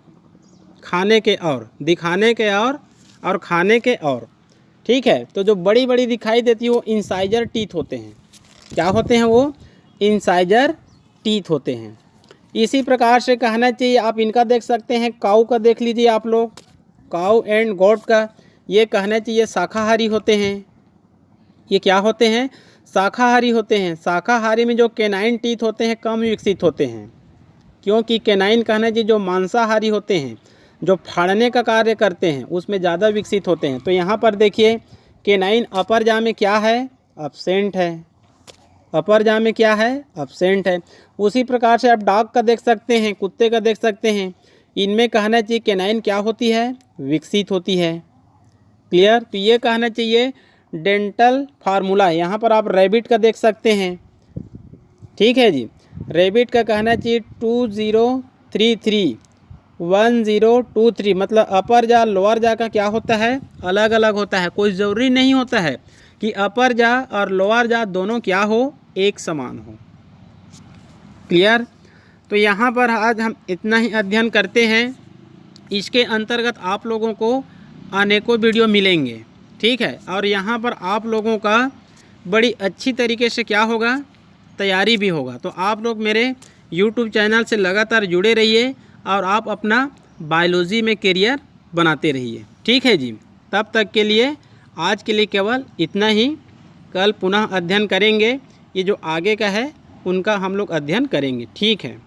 खाने के और, दिखाने के और खाने के और। ठीक है, तो जो बड़ी बड़ी दिखाई देती है वो इंसाइजर टीथ होते हैं। क्या होते हैं वो? इंसाइजर टीथ होते हैं। इसी प्रकार से कहना चाहिए, आप इनका देख सकते हैं, काऊ का देख लीजिए आप लोग, काऊ एंड गोट का, ये कहना चाहिए शाकाहारी होते हैं। ये क्या होते हैं? शाकाहारी होते हैं। शाकाहारी में जो कैनाइन टीथ होते हैं कम विकसित होते हैं, क्योंकि कैनाइन कहना चाहिए जो मांसाहारी होते हैं, जो फाड़ने का कार्य करते हैं, उसमें ज़्यादा विकसित होते हैं। तो यहाँ पर देखिए कैनाइन अपर जा में क्या है? एब्सेंट है। अपर जा में क्या है? एब्सेंट है। उसी प्रकार से आप डॉग का देख सकते हैं, कुत्ते का देख सकते हैं, इनमें कहना चाहिए कैनाइन क्या होती है? विकसित होती है। क्लियर? तो ये कहना चाहिए डेंटल फार्मूला। यहाँ पर आप रैबिट का देख सकते हैं। ठीक है जी, रैबिट का कहना चाहिए 2033 1023, मतलब अपर जा लोअर जा का क्या होता है? अलग अलग होता है। कोई ज़रूरी नहीं होता है कि अपर जा और लोअर जा दोनों क्या हो? एक समान हो। क्लियर? तो यहाँ पर आज हम इतना ही अध्ययन करते हैं। इसके अंतर्गत आप लोगों को अनेकों वीडियो मिलेंगे। ठीक है, और यहाँ पर आप लोगों का बड़ी अच्छी तरीके से क्या होगा? तैयारी भी होगा। तो आप लोग मेरे YouTube चैनल से लगातार जुड़े रहिए और आप अपना बायोलॉजी में करियर बनाते रहिए। ठीक है जी, तब तक के लिए आज के लिए केवल इतना ही। कल पुनः अध्ययन करेंगे, ये जो आगे का है उनका हम लोग अध्ययन करेंगे। ठीक है।